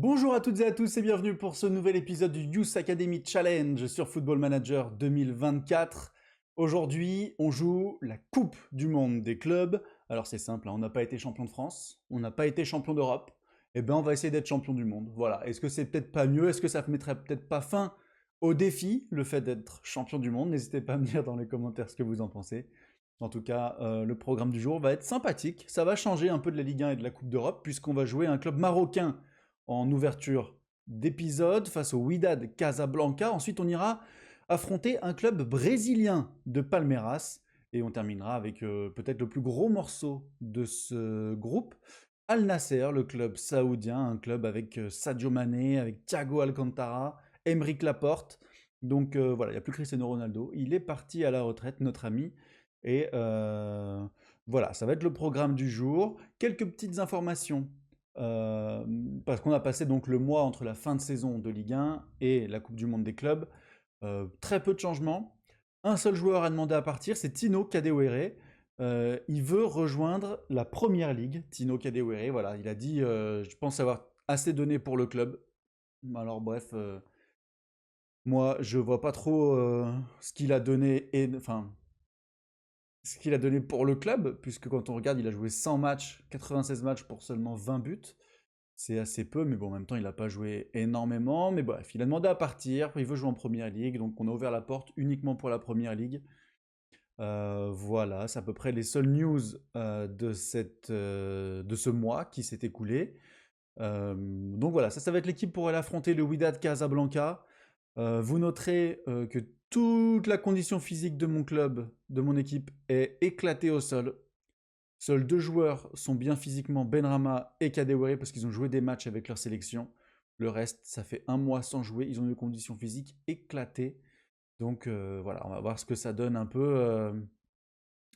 Bonjour à toutes et à tous et bienvenue pour ce nouvel épisode du Youth Academy Challenge sur Football Manager 2024. Aujourd'hui, on joue la Coupe du Monde des clubs. Alors c'est simple, hein, on n'a pas été champion de France, on n'a pas été champion d'Europe. Eh bien, on va essayer d'être champion du monde. Voilà. Est-ce que c'est peut-être pas mieux? Est-ce que ça ne mettrait peut-être pas fin au défi, le fait d'être champion du monde? N'hésitez pas à me dire dans les commentaires ce que vous en pensez. En tout cas, le programme du jour va être sympathique. Ça va changer un peu de la Ligue 1 et de la Coupe d'Europe, puisqu'on va jouer un club marocain en ouverture d'épisode face au Wydad Casablanca. Ensuite, on ira affronter un club brésilien de Palmeiras. Et on terminera avec peut-être le plus gros morceau de ce groupe, Al Nasser, le club saoudien, un club avec Sadio Mané, avec Thiago Alcantara, Aymeric Laporte. Donc voilà, il n'y a plus Cristiano Ronaldo. Il est parti à la retraite, notre ami. Et voilà, ça va être le programme du jour. Quelques petites informations. Parce qu'on a passé donc le mois entre la fin de saison de Ligue 1 et la Coupe du Monde des clubs. Très peu de changements. Un seul joueur a demandé à partir, c'est Tino Kadewere. Il veut rejoindre la Première Ligue, Tino Kadewere. Voilà, il a dit je pense avoir assez donné pour le club. Alors bref, moi je vois pas trop ce qu'il a donné, enfin ce qu'il a donné pour le club, puisque quand on regarde, il a joué 100 matchs, 96 matchs pour seulement 20 buts. C'est assez peu, mais bon, en même temps, il n'a pas joué énormément. Mais bref, il a demandé à partir, il veut jouer en Première Ligue, donc on a ouvert la porte uniquement pour la Première Ligue. Voilà, c'est à peu près les seules news de ce mois qui s'est écoulé. Donc voilà, ça va être l'équipe pour aller affronter le Wydad Casablanca. Vous noterez que toute la condition physique de mon club, de mon équipe, est éclatée au sol. Seuls deux joueurs sont bien physiquement, Benrahma et Kadewere, parce qu'ils ont joué des matchs avec leur sélection. Le reste, ça fait un mois sans jouer. Ils ont des conditions physiques éclatées. Donc voilà, on va voir ce que ça donne un peu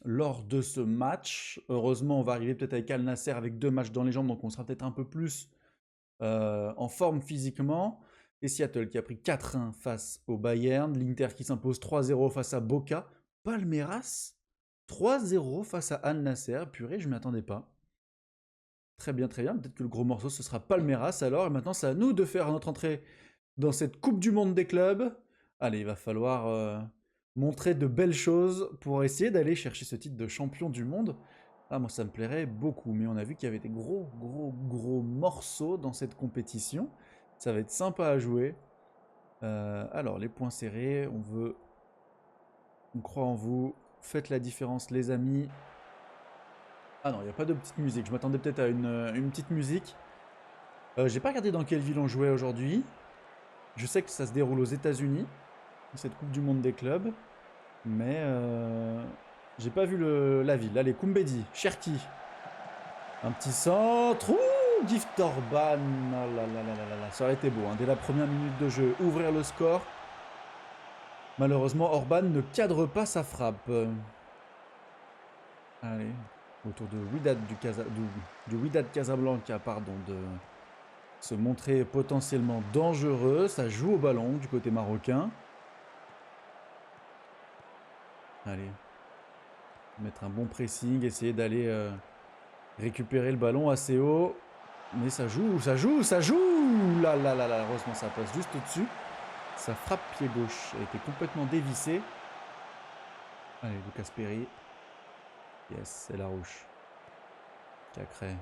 lors de ce match. Heureusement, on va arriver peut-être avec Al Nasser avec 2 matchs dans les jambes, donc on sera peut-être un peu plus en forme physiquement. Et Seattle qui a pris 4-1 face au Bayern. L'Inter qui s'impose 3-0 face à Boca. Palmeiras 3-0 face à Al Nasser. Purée, je ne m'y attendais pas. Très bien, très bien. Peut-être que le gros morceau, ce sera Palmeiras alors. Et maintenant, c'est à nous de faire notre entrée dans cette Coupe du Monde des clubs. Allez, il va falloir montrer de belles choses pour essayer d'aller chercher ce titre de champion du monde. Ah, moi, ça me plairait beaucoup. Mais on a vu qu'il y avait des gros morceaux dans cette compétition. Ça va être sympa à jouer. Alors, les points serrés, on croit en vous. Faites la différence, les amis. Ah non, il n'y a pas de petite musique. Je m'attendais peut-être à une petite musique. J'ai pas regardé dans quelle ville on jouait aujourd'hui. Je sais que ça se déroule aux États-Unis, cette Coupe du Monde des clubs. Mais j'ai pas vu la ville. Allez, Koumbedi, Cherki. Un petit centre. Ouh, Gift Orban. Ah là là là là là. Ça aurait été beau, hein. Dès la première minute de jeu, ouvrir le score. Malheureusement, Orban ne cadre pas sa frappe. Allez, autour de du Wydad Casablanca, pardon, de se montrer potentiellement dangereux. Ça joue au ballon du côté marocain. Allez, mettre un bon pressing, essayer d'aller récupérer le ballon assez haut. Mais ça joue, ça joue, ça joue. Là là là là, heureusement ça passe juste au-dessus. Ça frappe pied gauche, elle était complètement dévissée. Allez, Lucas Perry. Yes, c'est la rouge. Cacré.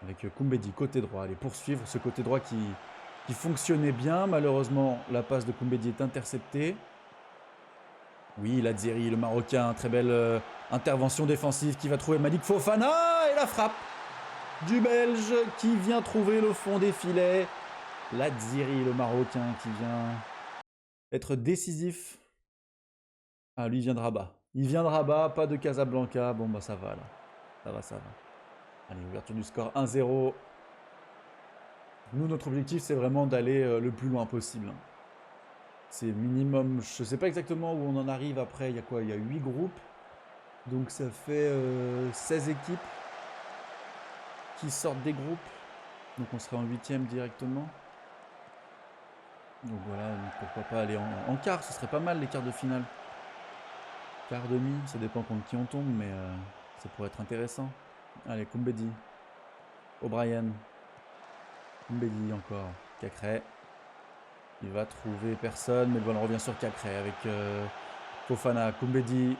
Avec Koumbedi, côté droit. Allez, poursuivre ce côté droit qui fonctionnait bien. Malheureusement, la passe de Koumbedi est interceptée. Oui, Ladzeri, le Marocain, très belle intervention défensive qui va trouver Malik Fofana. Et la frappe du Belge qui vient trouver le fond des filets. Ladzeri, le Marocain, qui vient être décisif. Ah, lui, il vient de Rabat. Il vient de Rabat, pas de Casablanca. Bon, bah ça va, là. Ça va, ça va. Allez, ouverture du score 1-0. Nous, notre objectif, c'est vraiment d'aller le plus loin possible. C'est minimum, je sais pas exactement où on en arrive après. Il y a quoi? Il y a 8 groupes. Donc ça fait 16 équipes qui sortent des groupes. Donc on serait en 8e directement. Donc voilà, donc pourquoi pas aller en quart, ce serait pas mal les quarts de finale. Quart demi, ça dépend contre qui on tombe, mais ça pourrait être intéressant. Allez, Koumbedi. O'Brien. Koumbedi encore. Cacré. Il va trouver personne, mais le ballon revient sur Cacré avec Fofana. Koumbedi.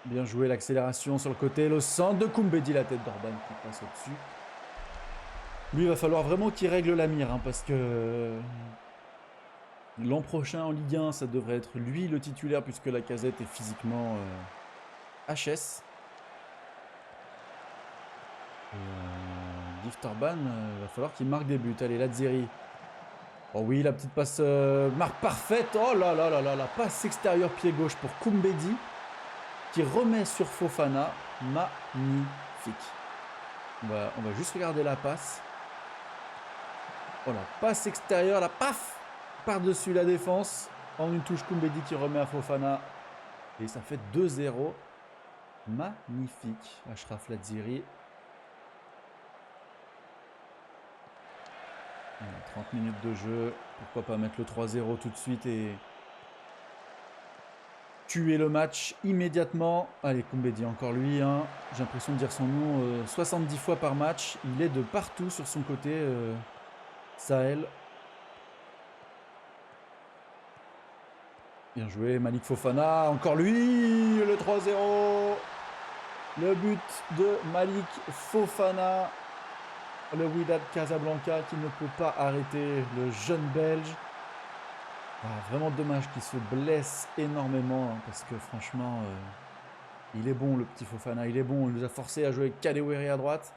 Bien joué, l'accélération sur le côté. Le centre de Koumbedi, la tête d'Orban qui passe au-dessus. Lui, il va falloir vraiment qu'il règle la mire, hein, parce que l'an prochain en Ligue 1, ça devrait être lui le titulaire, puisque la Casette est physiquement HS. Et Gift Orban, il va falloir qu'il marque des buts. Allez, Lazzeri. Oh oui, la petite passe marque parfaite. Oh là là là là, la passe extérieure pied gauche pour Koumbedi, qui remet sur Fofana. Magnifique. On va juste regarder la passe. Oh, la passe extérieure, la paf, par-dessus la défense. En une touche, Koumbedi qui remet à Fofana. Et ça fait 2-0. Magnifique, Achraf Lazzeri. 30 minutes de jeu. Pourquoi pas mettre le 3-0 tout de suite et tuer le match immédiatement. Allez, Koumbedi, encore lui. Hein. J'ai l'impression de dire son nom 70 fois par match. Il est de partout sur son côté, Sahel. Bien joué, Malik Fofana. Encore lui, le 3-0. Le but de Malik Fofana. Le Wydad Casablanca qui ne peut pas arrêter le jeune Belge. Ah, vraiment dommage qu'il se blesse énormément, hein, parce que franchement, il est bon le petit Fofana, il est bon. Il nous a forcé à jouer avec Kadewere à droite,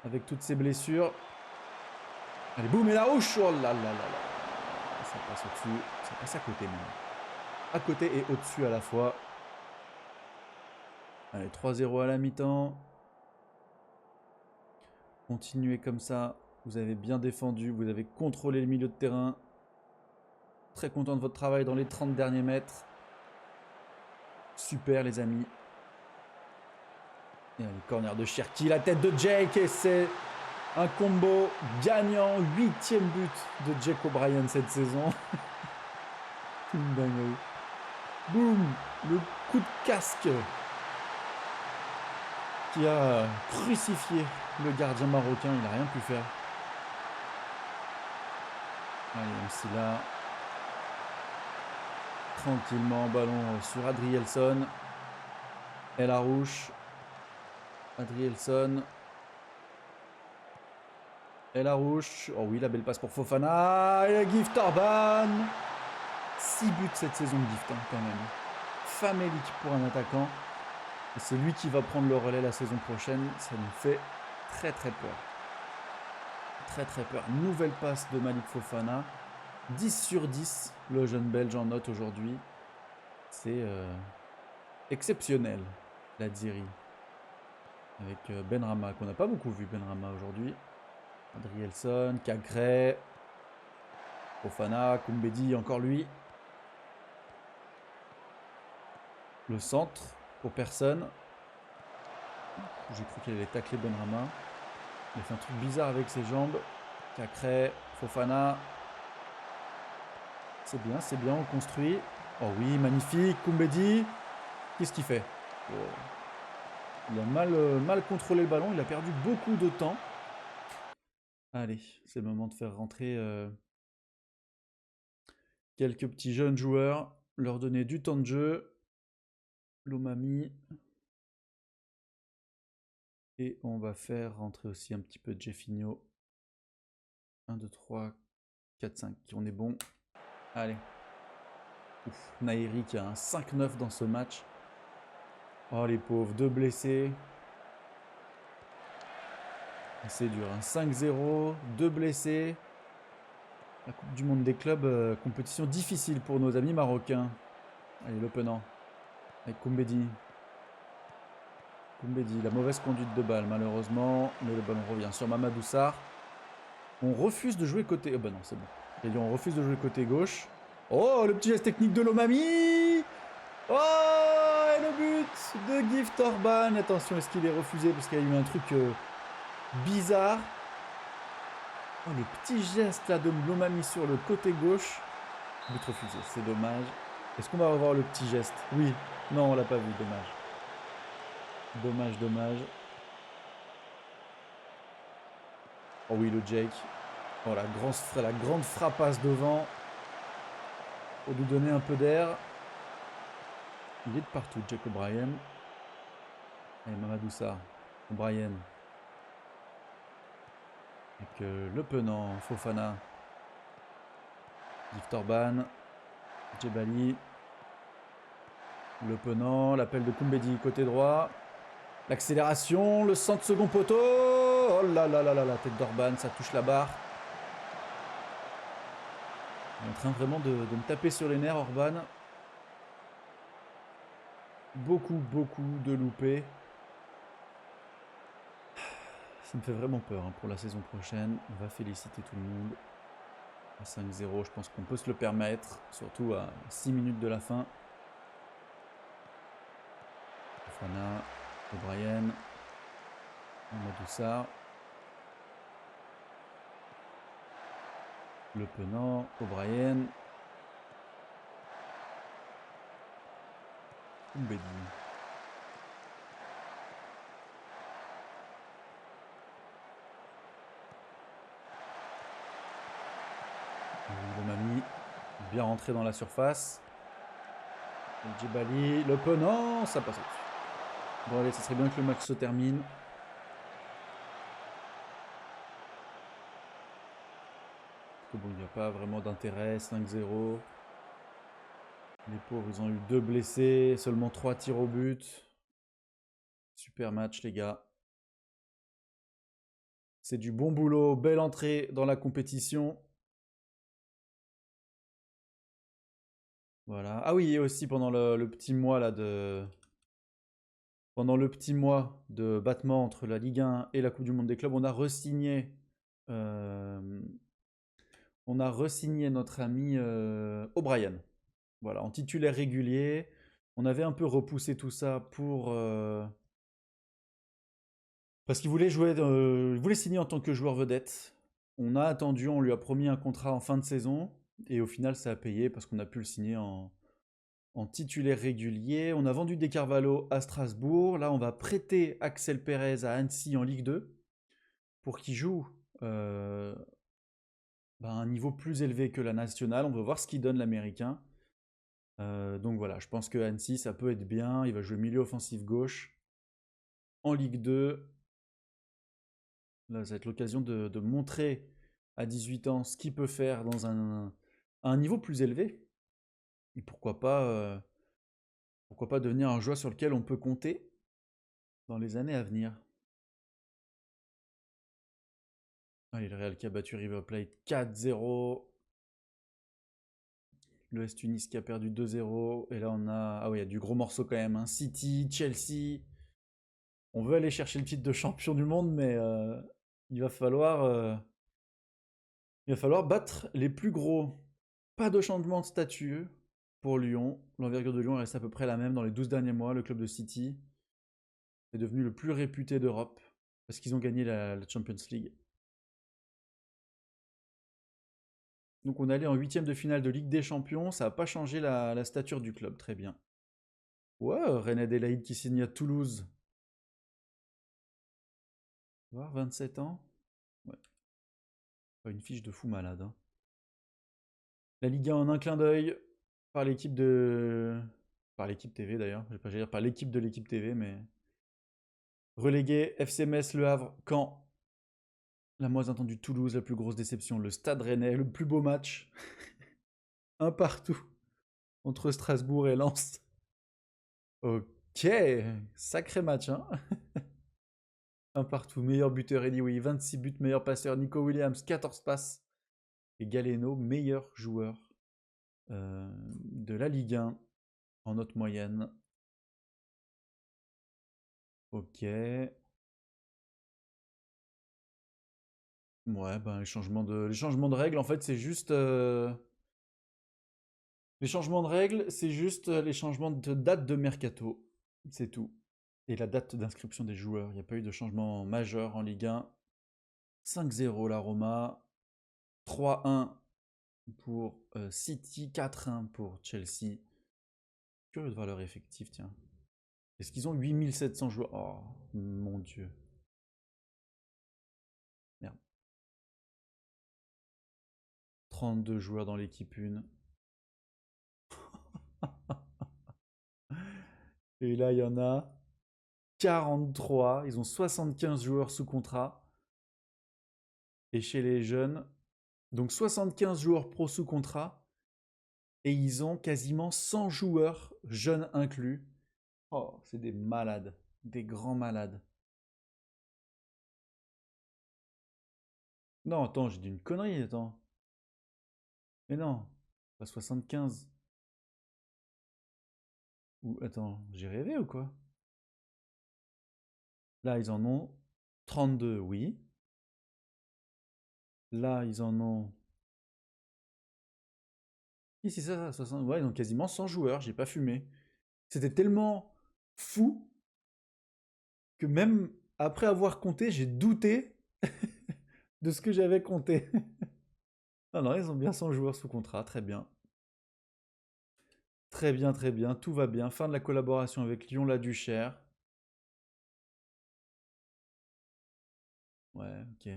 avec toutes ses blessures. Allez, boum, et la rouge. Oh là là là là. Ça passe au-dessus, ça passe à côté même. À côté et au-dessus à la fois. Allez, 3-0 à la mi-temps. Continuez comme ça. Vous avez bien défendu, vous avez contrôlé le milieu de terrain. Très content de votre travail dans les 30 derniers mètres. Super les amis. Et le corner de Cherki, la tête de Jake, et c'est un combo gagnant. 8e but de Jake O'Brien cette saison. Une dinguerie. Boum, le coup de casque qui a crucifié le gardien marocain. Il n'a rien pu faire. Allez, on là. Tranquillement, ballon sur Adrielson. El Arouche. Adrielson. El Arouche. Oh oui, la belle passe pour Fofana. Et Gift Orban. 6 buts cette saison de Gift, hein, quand même. Famélique pour un attaquant. Et c'est lui qui va prendre le relais la saison prochaine. Ça nous fait très très peur. Très très peur. Nouvelle passe de Malik Fofana. 10 sur 10, le jeune Belge en note aujourd'hui. C'est exceptionnel, Lazzeri. Avec Benrahma, qu'on n'a pas beaucoup vu Benrahma aujourd'hui. Adrielson, Cacré, Fofana, Koumbedi, encore lui. Le centre, pour personne. J'ai cru qu'il allait tacler Benrahma. Il a fait un truc bizarre avec ses jambes. Cacré, Fofana. C'est bien, on construit. Oh oui, magnifique, Koumbedi. Qu'est-ce qu'il fait? Oh. Il a mal contrôlé le ballon, il a perdu beaucoup de temps. Allez, c'est le moment de faire rentrer quelques petits jeunes joueurs, leur donner du temps de jeu. Lomami. Et on va faire rentrer aussi un petit peu de Jeffinho. 1, 2, 3, 4, 5. On est bon. Allez. Ouf, Nairi qui a un 5-9 dans ce match. Oh les pauvres, 2 blessés. C'est dur, hein. 5-0, 2 blessés. La Coupe du Monde des clubs, compétition difficile pour nos amis marocains. Allez, l'openant. Avec Koumbedi. Koumbedi, la mauvaise conduite de balle malheureusement. Mais le ballon revient sur Mamadou Sarr. On refuse de jouer côté... Oh bah non, c'est bon. Et on refuse de jouer côté gauche. Oh, le petit geste technique de Lomami. Oh, et le but de Gift Orban. Attention, est-ce qu'il est refusé? Parce qu'il y a eu un truc bizarre. Oh, le petit geste là de Lomami sur le côté gauche. But refusé, c'est dommage. Est-ce qu'on va revoir le petit geste? Oui. Non, on l'a pas vu, dommage. Dommage. Oh oui, le Jake. Oh, la grande frappasse devant. Pour lui donner un peu d'air. Il est de partout, Jack O'Brien. Et Mamadou Sarr. O'Brien. Avec Le Penant, Fofana. Victor Ban. Djebali. Le Penant. L'appel de Koumbedi côté droit. L'accélération. Le centre second poteau. Oh là là là là, la tête d'Orban. Ça touche la barre. Il est en train vraiment de me taper sur les nerfs, Orban. Beaucoup de loupés. Ça me fait vraiment peur hein, pour la saison prochaine. On va féliciter tout le monde. À 5-0, je pense qu'on peut se le permettre. Surtout à 6 minutes de la fin. Fofana, O'Brien, Mamadou Sarr. Le Penant, O'Brien. Koumbedi. Mami, bien rentré dans la surface. Djebali, Le Penant, ça passe au-dessus. Bon allez, ça serait bien que le match se termine. Bon, il n'y a pas vraiment d'intérêt, 5-0. Les pauvres, ils ont eu 2 blessés, seulement 3 tirs au but. Super match, les gars. C'est du bon boulot, belle entrée dans la compétition. Voilà. Ah oui, et aussi pendant le petit mois là de... Pendant le petit mois de battement entre la Ligue 1 et la Coupe du Monde des clubs, on a re-signé notre ami O'Brien. Voilà, en titulaire régulier. On avait un peu repoussé tout ça pour... parce qu'il voulait jouer, il voulait signer en tant que joueur vedette. On a attendu, on lui a promis un contrat en fin de saison. Et au final, ça a payé parce qu'on a pu le signer en titulaire régulier. On a vendu Des Carvalho à Strasbourg. Là, on va prêter Axel Pérez à Annecy en Ligue 2 pour qu'il joue à un niveau plus élevé que la nationale. On va voir ce qu'il donne l'américain. Donc voilà, je pense que Annecy, ça peut être bien. Il va jouer milieu offensif gauche en Ligue 2. Là, ça va être l'occasion de montrer à 18 ans ce qu'il peut faire dans un niveau plus élevé. Et pourquoi pas devenir un joueur sur lequel on peut compter dans les années à venir. Allez, le Real qui a battu River Plate 4-0. Le S Tunis qui a perdu 2-0. Et là, on a... Ah oui, il y a du gros morceau quand même. Hein. City, Chelsea. On veut aller chercher le titre de champion du monde, mais il va falloir battre les plus gros. Pas de changement de statut pour Lyon. L'envergure de Lyon reste à peu près la même dans les 12 derniers mois. Le club de City est devenu le plus réputé d'Europe parce qu'ils ont gagné la Champions League. Donc on est allé en 8e de finale de Ligue des Champions. Ça n'a pas changé la stature du club. Très bien. Ouais, René Adélaïde qui signe à Toulouse. Voir 27 ans. Ouais. Pas une fiche de fou malade. Hein. La Ligue 1 en un clin d'œil par l'équipe de... Par l'équipe TV d'ailleurs. Je vais pas dire par l'équipe de l'équipe TV, mais... Relégué, FC Metz, Le Havre, Caen. La moins attendue Toulouse, la plus grosse déception. Le Stade Rennais, le plus beau match. Un partout entre Strasbourg et Lens. Ok, sacré match, hein. Un partout, meilleur buteur Eddie Oui, 26 buts, meilleur passeur Nico Williams, 14 passes. Et Galeno, meilleur joueur de la Ligue 1 en note moyenne. Ok. Ouais, ben les changements de règles, en fait, c'est juste... Les changements de règles, c'est juste les changements de date de mercato. C'est tout. Et la date d'inscription des joueurs. Il n'y a pas eu de changement majeur en Ligue 1. 5-0 la Roma. 3-1 pour City. 4-1 pour Chelsea. Curieux de voir leur effectif, tiens. Est-ce qu'ils ont 8700 joueurs? Oh, mon Dieu. Merde. 32 joueurs dans l'équipe 1. Et là, il y en a 43. Ils ont 75 joueurs sous contrat. Et chez les jeunes, donc 75 joueurs pro sous contrat. Et ils ont quasiment 100 joueurs, jeunes inclus. Oh, c'est des malades. Des grands malades. Non, attends, j'ai dit une connerie, attends. Mais non, pas 75. Ou attends, j'ai rêvé ou quoi? Là, ils en ont 32, oui. Là, ils en ont. Si, c'est ça, 60. Ouais, ils ont quasiment 100 joueurs, j'ai pas fumé. C'était tellement fou que même après avoir compté, j'ai douté de ce que j'avais compté. Non, non, ils ont bien 100 joueurs sous contrat, très bien. Très bien, tout va bien. Fin de la collaboration avec Lyon-la-Duchère. Ouais, ok.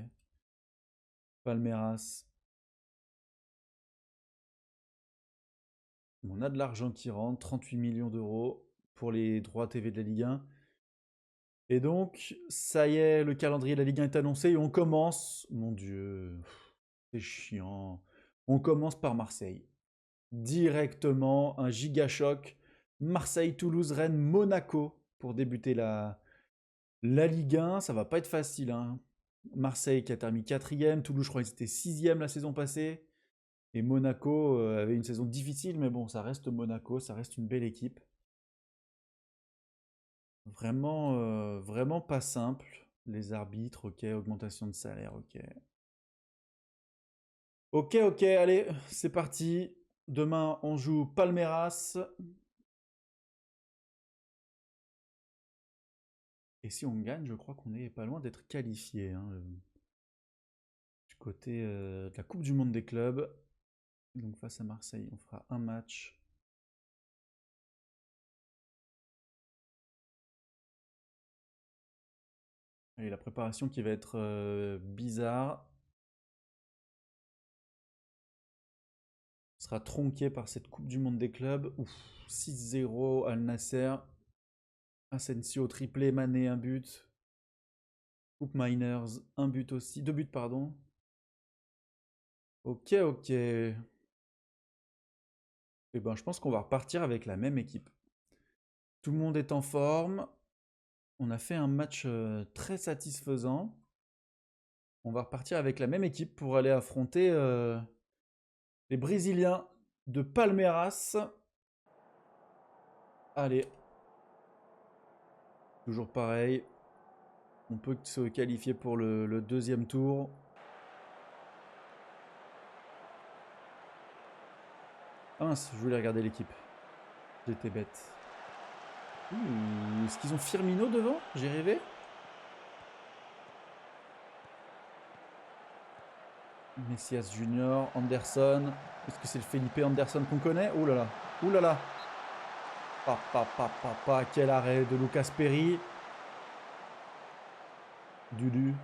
Palmeiras. On a de l'argent qui rentre, 38 millions d'euros pour les droits TV de la Ligue 1. Et donc, ça y est, le calendrier de la Ligue 1 est annoncé et on commence. Mon Dieu, c'est chiant. On commence par Marseille. Directement, un giga choc. Marseille, Toulouse, Rennes, Monaco pour débuter la Ligue 1. Ça va pas être facile, hein. Marseille qui a terminé 4e, Toulouse, je crois qu'ils étaient 6e la saison passée. Et Monaco avait une saison difficile, mais bon, ça reste Monaco, ça reste une belle équipe. Vraiment, vraiment pas simple. Les arbitres, ok, augmentation de salaire, ok. Ok, ok, allez, c'est parti. Demain, on joue Palmeiras. Et si on gagne, je crois qu'on est pas loin d'être qualifié, hein, du côté de la Coupe du Monde des clubs. Donc face à Marseille, on fera un match. Et la préparation qui va être bizarre sera tronquée par cette Coupe du Monde des clubs. Ouf, 6-0 Al Nasser. Asensio triplé, Mané un but. Coupe Miners, un but aussi. Deux buts, pardon. Ok, ok. Eh ben, je pense qu'on va repartir avec la même équipe. Tout le monde est en forme. On a fait un match très satisfaisant. On va repartir avec la même équipe pour aller affronter les Brésiliens de Palmeiras. Allez. Toujours pareil. On peut se qualifier pour le deuxième tour. Ah mince, je voulais regarder l'équipe. J'étais bête. Est-ce qu'ils ont Firmino devant? J'ai rêvé. Messias Junior, Anderson. Est-ce que c'est le Felipe Anderson qu'on connaît? Ouh là là. Ouh là là. Quel arrêt de Lucas Perry. Dudu.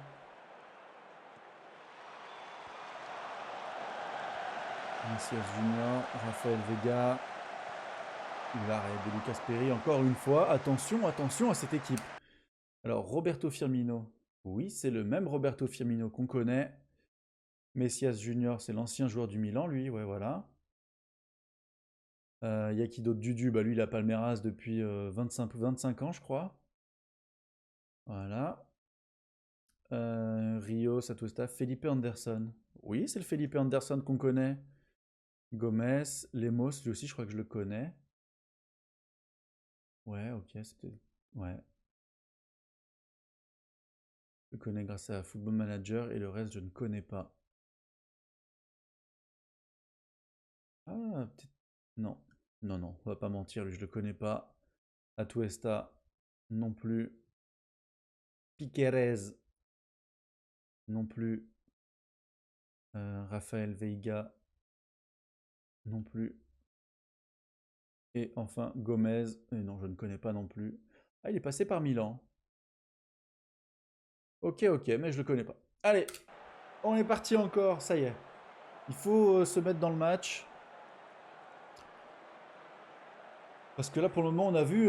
Messias Junior, Raphaël Vega. L'arrêt de Lucas Perry encore une fois. Attention, attention à cette équipe. Alors Roberto Firmino. Oui, c'est le même Roberto Firmino qu'on connaît. Messias Junior, c'est l'ancien joueur du Milan, lui, ouais, voilà. Y a qui d'autre? Dudu, bah lui, il a Palmeiras depuis 25 ans, je crois. Voilà. Rio, Satuesta, Felipe Anderson. Oui, c'est le Felipe Anderson qu'on connaît. Gomez, Lemos, lui aussi, je crois que je le connais. Ouais, ok, c'était. Ouais. Je le connais grâce à Football Manager et le reste, je ne connais pas. Ah, peut-être. Non. Non, non, on va pas mentir, lui, je le connais pas. Atuesta, non plus. Piquerez, non plus. Raphaël Veiga, non plus. Et enfin, Gomez, non, je ne connais pas non plus. Ah, il est passé par Milan. Ok, ok, mais je le connais pas. Allez, on est parti encore, ça y est. Il faut se mettre dans le match. Parce que là, pour le moment, on a vu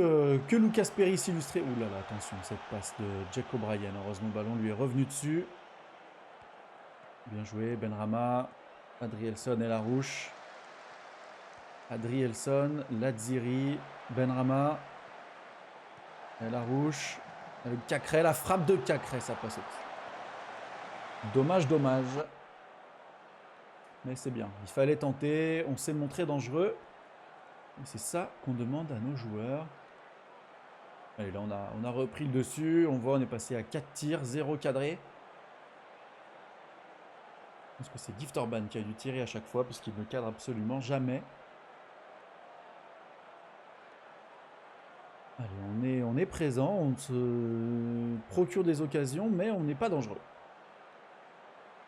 que Lucas Perry s'illustrer. Ouh là là, attention, cette passe de Jack O'Brien. Heureusement, le ballon lui est revenu dessus. Bien joué, Benrahma. Adrielson et Larouche. Adrielson, Lazziri, Benrahma. Et Larouche. Avec Cacré, la frappe de Cacré, ça passe au-dessus. Dommage, dommage. Mais c'est bien. Il fallait tenter. On s'est montré dangereux. Et c'est ça qu'on demande à nos joueurs. Allez, là, on a repris le dessus. On voit, on est passé à 4 tirs, 0 cadré. Je pense que c'est Gift Orban qui a dû tirer à chaque fois, puisqu'il ne cadre absolument jamais. Allez, on est présent, on se procure des occasions, mais on n'est pas dangereux.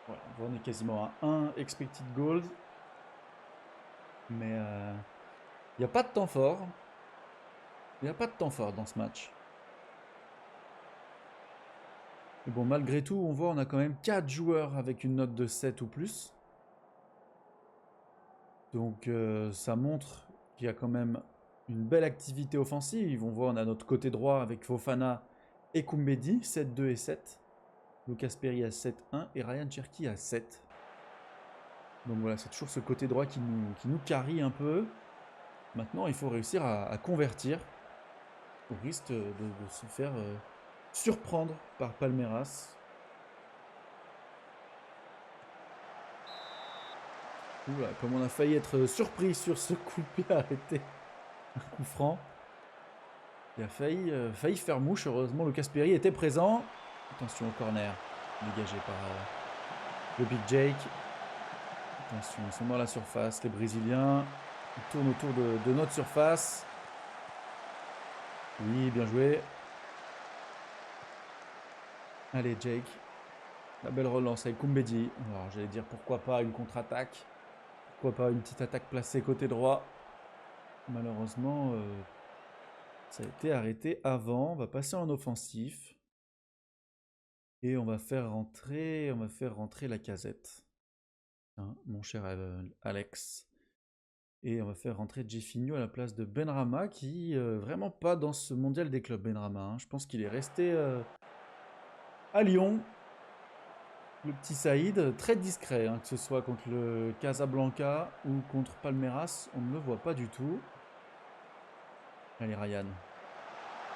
Voilà, on est quasiment à 1 expected goals. Mais il n'y a pas de temps fort. Il n'y a pas de temps fort dans ce match. Et bon, malgré tout, on voit on a quand même 4 joueurs avec une note de 7 ou plus. Donc ça montre qu'il y a quand même une belle activité offensive. On voit on a notre côté droit avec Fofana et Koumbedi, 7-2 et 7. Lucas Perry à 7-1 et Ryan Cherki à 7. Donc voilà, c'est toujours ce côté droit qui nous carie un peu. Maintenant, il faut réussir à convertir au risque de se faire surprendre par Palmeiras. Oula, comme on a failli être surpris sur ce coup de pied arrêté, un coup franc. Il a failli faire mouche. Heureusement, Lucas Perry était présent. Attention au corner, dégagé par le Big Jake. Attention, ils sont dans la surface, les Brésiliens. Ils tournent autour de notre surface. Oui, bien joué. Allez, Jake. La belle relance avec Koumbedi. Alors, j'allais dire pourquoi pas une contre-attaque. Pourquoi pas une petite attaque placée côté droit. Malheureusement, ça a été arrêté avant. On va passer en offensif. Et on va faire rentrer Lacazette. Hein, mon cher Alex. Et on va faire rentrer Jeffinho à la place de Benrahma, qui vraiment pas dans ce mondial des clubs, Benrahma. Hein. Je pense qu'il est resté à Lyon. Le petit Saïd, très discret, hein, que ce soit contre le Casablanca ou contre Palmeiras, on ne le voit pas du tout. Allez, Ryan.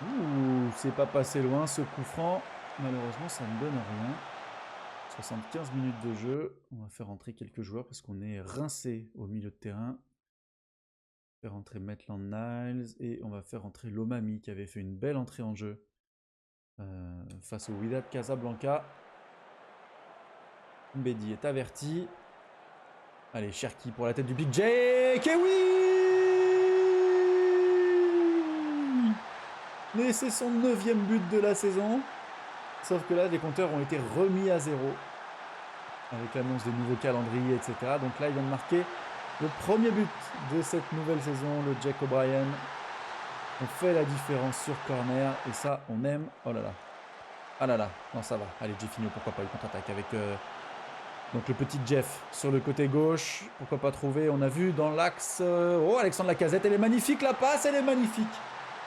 Ouh, c'est pas passé loin ce coup franc. Malheureusement, ça ne donne rien. 75 minutes de jeu. On va faire rentrer quelques joueurs parce qu'on est rincé au milieu de terrain. On va faire rentrer Maitland Niles et on va faire rentrer Lomami qui avait fait une belle entrée en jeu face au Wydad Casablanca. Mbedi est averti. Allez, Cherki pour la tête du Big Jake. Et oui! Mais c'est son 9e but de la saison. Sauf que là, les compteurs ont été remis à 0. Avec l'annonce des nouveaux calendriers, etc. Donc là, il vient de marquer le premier but de cette nouvelle saison, le Jack O'Brien. On fait la différence sur corner. Et ça, on aime. Oh là là. Ah là là. Non, ça va. Allez, Jeffinho, pourquoi pas une contre-attaque avec... Donc le petit Jeff sur le côté gauche, pourquoi pas trouver, on a vu dans l'axe, oh Alexandre Lacazette, elle est magnifique la passe, elle est magnifique.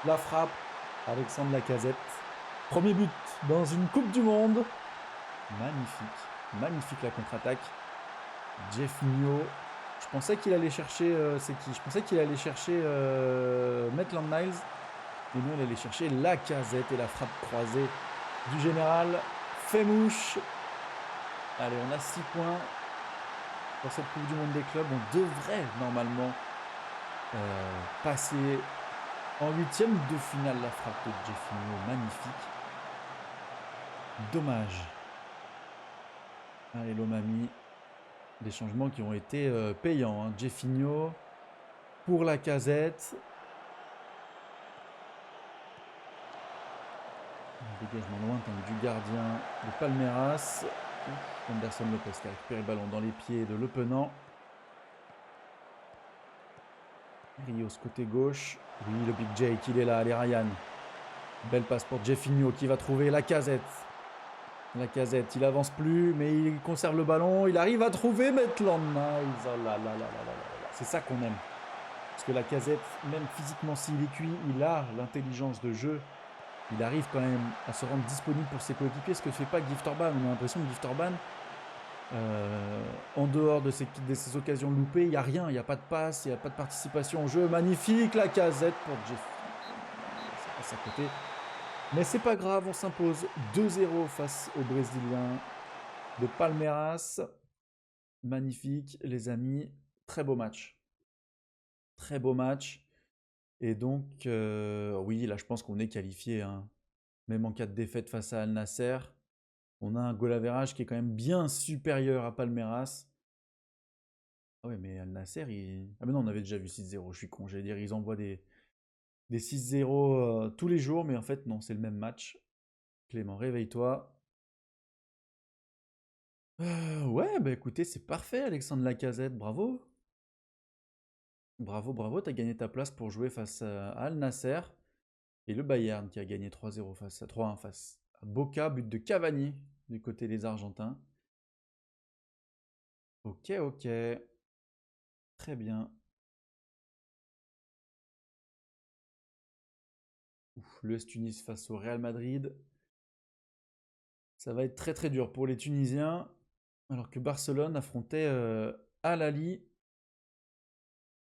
La frappe, Alexandre Lacazette, premier but dans une Coupe du Monde, magnifique, magnifique la contre-attaque. Jeffinho, je pensais qu'il allait chercher, c'est qui? Je pensais qu'il allait chercher Maitland Niles, et nous il allait chercher Lacazette et la frappe croisée du général fait mouche. Allez, on a 6 points dans cette Coupe du Monde des clubs. On devrait normalement passer en 8e de finale. La frappe de Jeffinho, magnifique. Dommage. Allez, Lomami. Des changements qui ont été payants. Hein. Jeffinho pour Lacazette. Un dégagement lointain du gardien de Palmeiras. Anderson Lopez qui a récupéré le ballon dans les pieds de Le Penant. Rios côté gauche. Oui, le Big Jake, il est là. Allez, Ryan. Belle passe pour Jeffinho qui va trouver Lacazette. Lacazette, il avance plus, mais il conserve le ballon. Il arrive à trouver Maitland Niles. Oh là là là là là là là. C'est ça qu'on aime. Parce que Lacazette, même physiquement, s'il est cuit, il a l'intelligence de jeu. Il arrive quand même à se rendre disponible pour ses coéquipiers, ce que ne fait pas Gift Orban. On a l'impression que Gift Orban, en dehors de ces occasions loupées, il n'y a rien. Il n'y a pas de passe, il n'y a pas de participation au jeu. Magnifique Lacazette pour Jeff. Ça passe à côté. Mais c'est pas grave, on s'impose 2-0 face aux Brésiliens de Palmeiras. Magnifique, les amis. Très beau match. Très beau match. Et donc, oui, là, je pense qu'on est qualifié, hein. Même en cas de défaite face à Al Nasser, on a un goal average qui est quand même bien supérieur à Palmeiras. Ah ouais, mais Al Nasser, ah mais non, on avait déjà vu 6-0, je suis con. J'allais dire, ils envoient des 6-0 tous les jours, mais en fait, non, c'est le même match. Clément, réveille-toi. Ouais, bah écoutez, c'est parfait, Alexandre Lacazette, bravo. Bravo, bravo, t'as gagné ta place pour jouer face à Al Nasser. Et le Bayern qui a gagné 3-0 face à 3-1 face à Boca, but de Cavani du côté des Argentins. Ok, ok. Très bien. L'US Tunis face au Real Madrid. Ça va être très très dur pour les Tunisiens. Alors que Barcelone affrontait Al Ahly.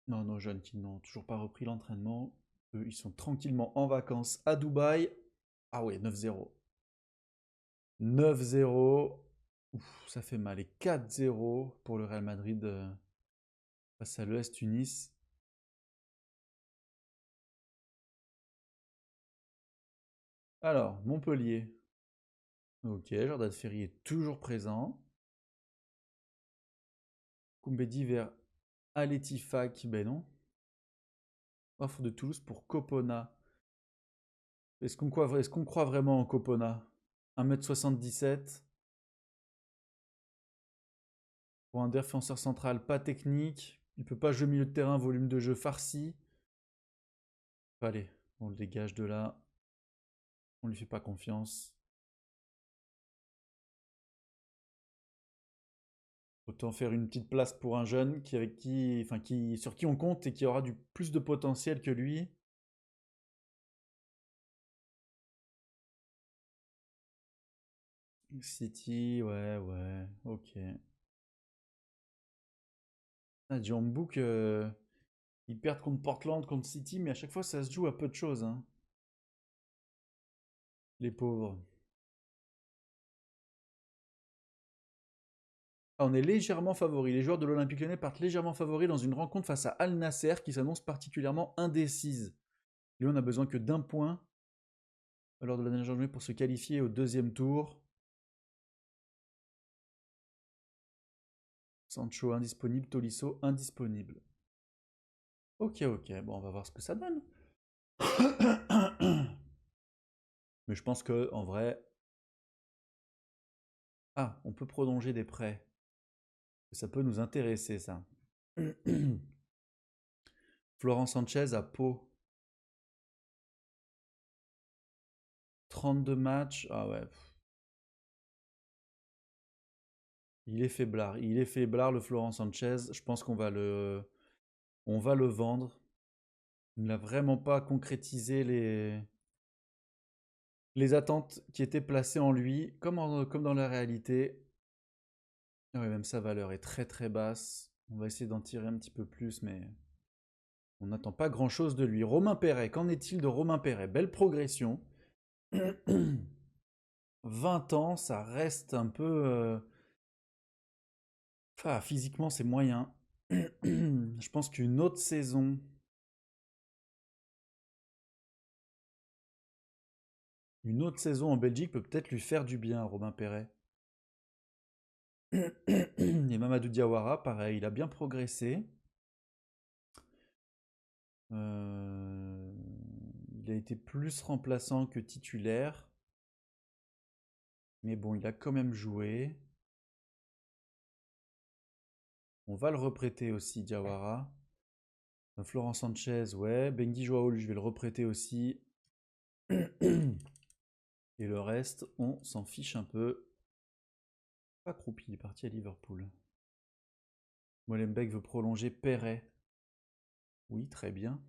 Non, nos jeunes qui n'ont toujours pas repris l'entraînement. Eux, ils sont tranquillement en vacances à Dubaï. Ah ouais, 9-0. 9-0. Ouf, ça fait mal. Et 4-0 pour le Real Madrid face à l'US Tunis. Alors, Montpellier. Ok, Jordan Ferry est toujours présent. Koumbedi vers Aletifak. Ben non. Offre de Toulouse pour Copona. Est-ce qu'on croit vraiment en Copona? 1m77. Pour un défenseur central pas technique. Il peut pas jouer milieu de terrain, volume de jeu farci. Allez, on le dégage de là. On lui fait pas confiance. Autant faire une petite place pour un jeune sur qui on compte et qui aura du plus de potentiel que lui. City, ouais, ouais, ok. Ah, Book, ils perdent contre Portland, contre City, mais à chaque fois ça se joue à peu de choses, hein. Les pauvres. Ah, on est légèrement favoris. Les joueurs de l'Olympique Lyonnais partent légèrement favoris dans une rencontre face à Al Nasser qui s'annonce particulièrement indécise. Lyon n'a besoin que d'un point lors de la dernière journée pour se qualifier au deuxième tour. Sancho indisponible, Tolisso indisponible. Ok, ok, bon, on va voir ce que ça donne. Mais je pense que en vrai. Ah, on peut prolonger des prêts. Ça peut nous intéresser, ça. Florent Sanchez à Pau. 32 matchs. Ah ouais. Il est faiblard. Il est faiblard, le Florent Sanchez. Je pense on va le vendre. Il n'a vraiment pas concrétisé les attentes qui étaient placées en lui, comme dans la réalité. Ah ouais, même sa valeur est très très basse. On va essayer d'en tirer un petit peu plus, mais on n'attend pas grand-chose de lui. Romain Perret, qu'en est-il de Romain Perret? Belle progression. 20 ans, ça reste un peu... physiquement, c'est moyen. Je pense une autre saison en Belgique peut peut-être lui faire du bien à Romain Perret. Et Mamadou Diawara, pareil, il a bien progressé. Euh, il a été plus remplaçant que titulaire. Mais bon, il a quand même joué. On va le reprêter aussi, Diawara. Florent Sanchez, ouais. Bengi Joao, je vais le reprêter aussi. Et le reste, on s'en fiche un peu. Pas Croupi, il est parti à Liverpool. Molenbeek veut prolonger Perret. Oui, très bien.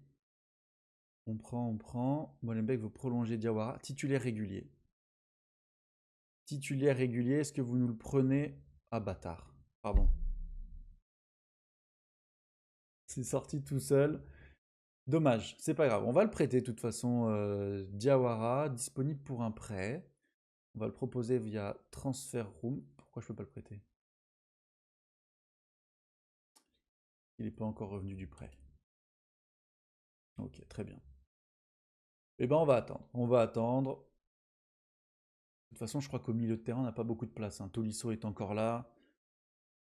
On prend. Molenbeek veut prolonger Diawara. Titulaire régulier. Titulaire régulier, est-ce que vous nous le prenez? Ah, bâtard. Pardon. C'est sorti tout seul. Dommage, c'est pas grave. On va le prêter de toute façon. Diawara, disponible pour un prêt. On va le proposer via Transfer Room. Pourquoi je peux pas le prêter? Il n'est pas encore revenu du prêt. Ok, très bien. Eh ben, on va attendre. On va attendre. De toute façon, je crois qu'au milieu de terrain, on n'a pas beaucoup de place. Hein. Tolisso est encore là.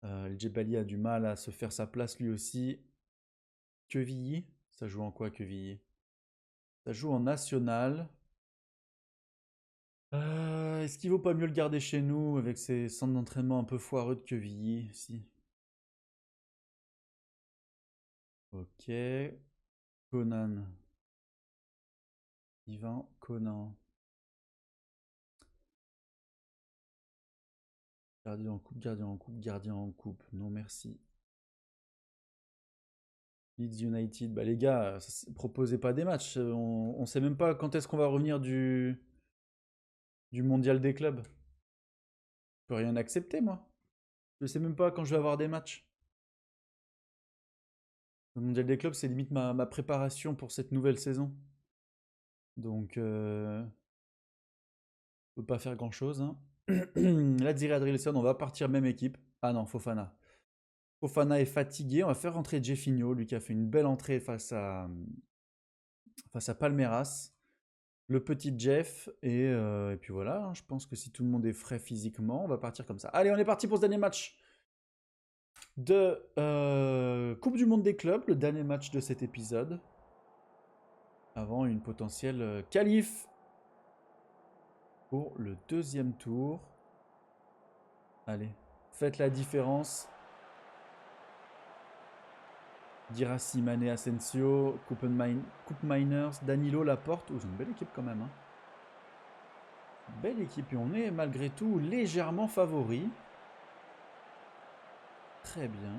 El Djebali a du mal à se faire sa place lui aussi. Quevilly, ça joue en quoi Quevilly? Ça joue en national. Est-ce qu'il vaut pas mieux le garder chez nous avec ses centres d'entraînement un peu foireux de Quevilly? Si. Ok. Conan. Yvan Conan. Gardien en coupe, gardien en coupe, gardien en coupe. Non merci. Leeds United. Bah les gars, proposez pas des matchs. On sait même pas quand est-ce qu'on va revenir du mondial des clubs. Je peux rien accepter moi. Je sais même pas quand je vais avoir des matchs. Le mondial des clubs, c'est limite ma préparation pour cette nouvelle saison. Donc, on peut pas faire grand-chose. Hein. Lazire Adrilson, on va partir même équipe. Ah non, Fofana. Fofana est fatigué. On va faire rentrer Jeffinho, lui qui a fait une belle entrée face à Palmeiras. Le petit Jeff. Et puis voilà, hein, je pense que si tout le monde est frais physiquement, on va partir comme ça. Allez, on est parti pour ce dernier match de Coupe du Monde des clubs. Le dernier match de cet épisode. Avant une potentielle qualif pour le deuxième tour. Allez, faites la différence. Dirassi, Mané, Asensio, Coupe Miners, Danilo, Laporte. Oh, c'est une belle équipe quand même. Hein. Belle équipe et on est malgré tout légèrement favori. Très bien.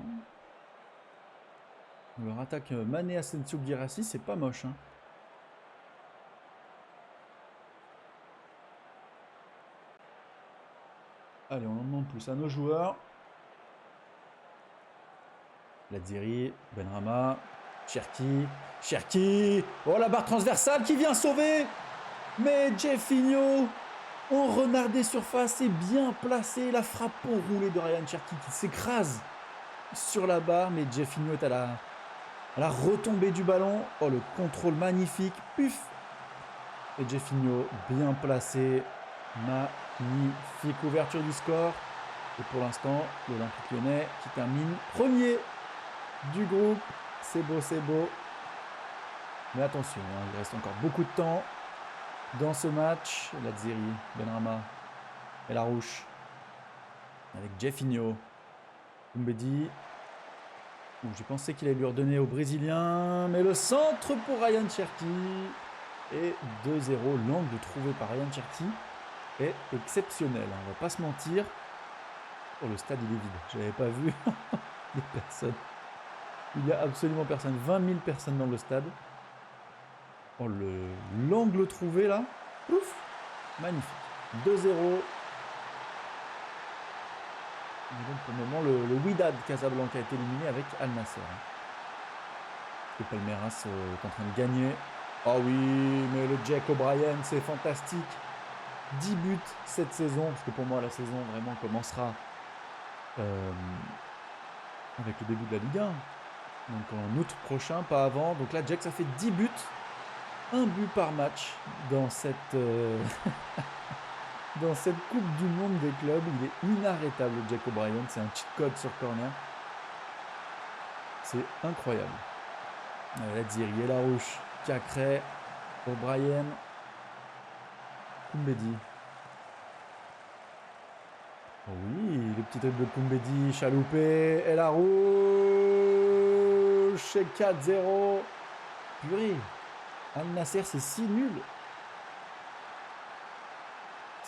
On leur attaque Mané, Asensio, Dirassi, c'est pas moche. Hein. Allez, on en demande plus à nos joueurs. Laziri, Benrahma, Cherki. Oh, la barre transversale qui vient sauver. Mais Jeffinho, en renard des surfaces, est bien placé. La frappe au roulé de Ryan Cherki qui s'écrase sur la barre. Mais Jeffinho est à la retombée du ballon. Oh, le contrôle magnifique. Puf. Et Jeffinho, bien placé. Magnifique ouverture du score. Et pour l'instant, l'Olympique Lyonnais qui termine premier du groupe. C'est beau, c'est beau. Mais attention, hein, il reste encore beaucoup de temps dans ce match. Laziri, Benrahma, El Arouche. Avec Jeffinho. Koumbedi. J'ai pensé qu'il allait lui redonner au Brésilien. Mais le centre pour Ryan Cherki. Et 2-0. L'angle trouvé par Ryan Cherki est exceptionnel. On va pas se mentir. Oh, le stade, il est vide. Je n'avais pas vu. Il n'y a personne. Il n'y a absolument personne. 20 000 personnes dans le stade. Oh, l'angle trouvé là. Ouf. Magnifique. 2-0. Et donc pour le moment, le Wydad Casablanca a été éliminé avec Al Nasser. Le Palmeiras est en train de gagner. Oh oui, mais le Jack O'Brien, c'est fantastique. 10 buts cette saison, parce que pour moi, la saison vraiment commencera avec le début de la Ligue 1. Donc en août prochain, pas avant. Donc là, Jack, ça fait 10 buts. Un but par match dans cette, dans cette Coupe du Monde des clubs. Il est inarrêtable, Jack O'Brien. C'est un cheat code sur corner. C'est incroyable. Laziri, El Arouche, Cacré, O'Brien, Koumbedi. Oh oui, le petit truc de Koumbedi, chaloupé, El Arouche, 4-0. Purée, Al Nasser, c'est si nul.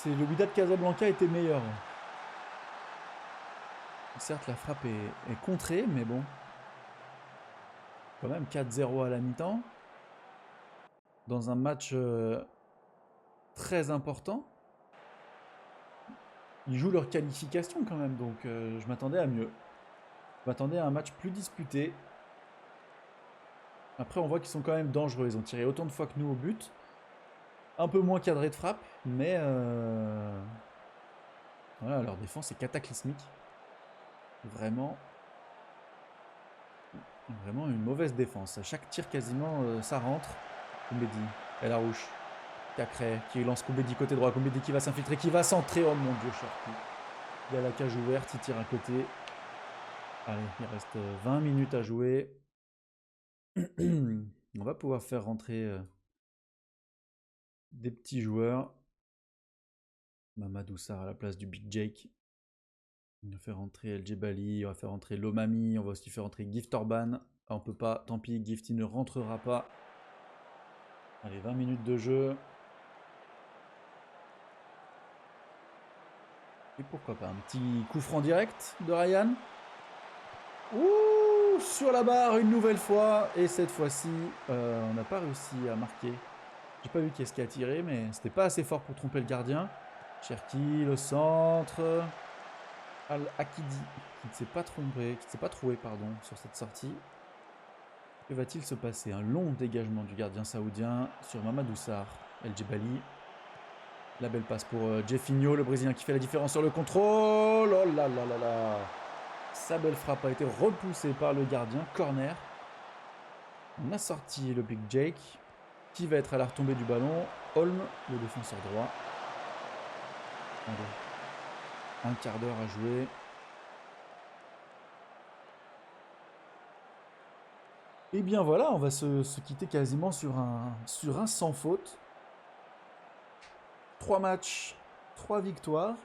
Le Wydad Casablanca était meilleur. Certes, la frappe est contrée, mais bon. Quand même 4-0 à la mi-temps. Dans un match très important. Ils jouent leur qualification quand même, donc je m'attendais à mieux. Je m'attendais à un match plus disputé. Après, on voit qu'ils sont quand même dangereux. Ils ont tiré autant de fois que nous au but. Un peu moins cadré de frappe, mais voilà, leur défense est cataclysmique. Vraiment, vraiment une mauvaise défense. À chaque tir, quasiment, ça rentre. Koumbedi, El Arouche, Cacré, qui lance Koumbedi côté droit. Koumbedi qui va s'infiltrer, qui va centrer. Oh mon dieu, Cherki. Il y a la cage ouverte, il tire à côté. Allez, il reste 20 minutes à jouer. On va pouvoir faire rentrer des petits joueurs. Mamadou Sarr à la place du Big Jake. On va faire rentrer El Jebali, on va faire rentrer Lomami, on va aussi faire rentrer Gift Orban. Ah, on peut pas, tant pis, Gift il ne rentrera pas. Allez, 20 minutes de jeu. Et pourquoi pas un petit coup franc direct de Ryan. Ouh, sur la barre une nouvelle fois. Et cette fois-ci, on n'a pas réussi à marquer. J'ai pas vu qui est-ce qui a tiré, mais c'était pas assez fort pour tromper le gardien. Cherki, le centre. Al-Akidi, qui ne s'est pas trompé, qui ne s'est pas troué pardon, sur cette sortie. Que va-t-il se passer? Un long dégagement du gardien saoudien sur Mamadou Sarr. El Jebali. La belle passe pour Jeffinho, le Brésilien qui fait la différence sur le contrôle. Oh là là là là. Sa belle frappe a été repoussée par le gardien. Corner. On a sorti le Big Jake, qui va être à la retombée du ballon. Holm, le défenseur droit. Allez. Un quart d'heure à jouer. Et bien voilà, on va se quitter quasiment sur un sans faute. 3 matchs, 3 victoires.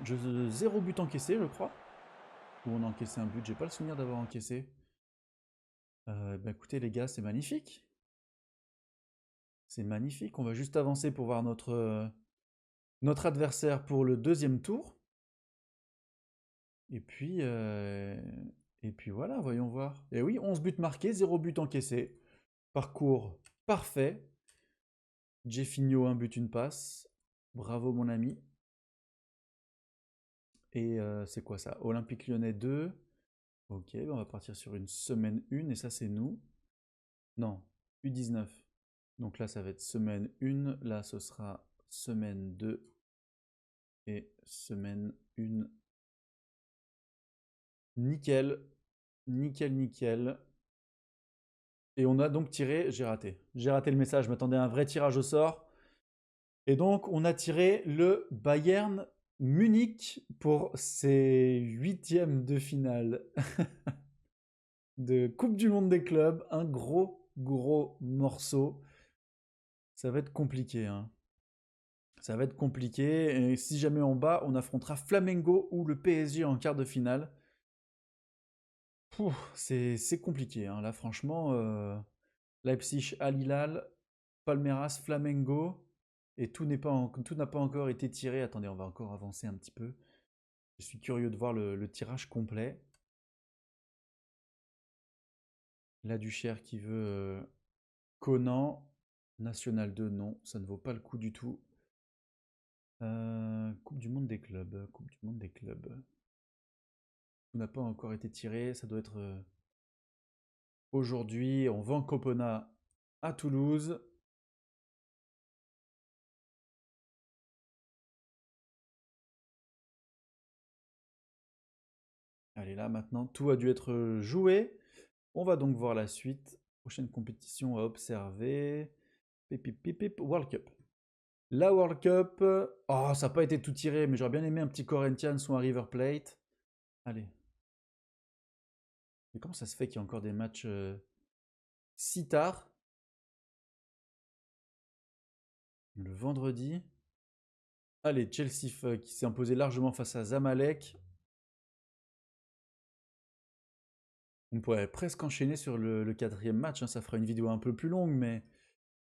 0 but encaissé, je crois. Ou on a encaissé un but, j'ai pas le souvenir d'avoir encaissé. Bah écoutez les gars, c'est magnifique. C'est magnifique. On va juste avancer pour voir notre adversaire pour le deuxième tour. Et puis voilà, voyons voir. Et oui, 11 buts marqués, 0 but encaissé. Parcours parfait. Jeffinho, un but, une passe. Bravo mon ami. Et c'est quoi ça? Olympique Lyonnais 2. Ok, on va partir sur une semaine 1 et ça c'est nous. Non, U19. Donc là ça va être semaine 1, là ce sera semaine 2 et semaine 1. Nickel, nickel, nickel. Et on a donc tiré, j'ai raté le message, je m'attendais à un vrai tirage au sort. Et donc on a tiré le Bayern Munich pour ses 8e de finale de Coupe du Monde des clubs. Un gros morceau. Ça va être compliqué, hein. Ça va être compliqué. Et si jamais on bat, on affrontera Flamengo ou le PSG en quart de finale. C'est compliqué, hein. Là, franchement, Leipzig, Al Hilal, Palmeiras, Flamengo. Et tout n'a pas encore été tiré. Attendez, on va encore avancer un petit peu. Je suis curieux de voir le tirage complet. La Duchère qui veut Conan. National 2, non, ça ne vaut pas le coup du tout. Coupe du monde des clubs. Coupe du monde des clubs. Tout n'a pas encore été tiré. Ça doit être aujourd'hui. On vend Copona à Toulouse. Allez, là maintenant, tout a dû être joué. On va donc voir la suite. Prochaine compétition à observer. Pip, pip, pip, pip. World Cup. La World Cup. Oh, ça n'a pas été tout tiré, mais j'aurais bien aimé un petit Corinthians ou un River Plate. Allez. Mais comment ça se fait qu'il y a encore des matchs si tard? Le vendredi. Allez, Chelsea qui s'est imposé largement face à Zamalek. On pourrait presque enchaîner sur le 4e match, hein. Ça fera une vidéo un peu plus longue, mais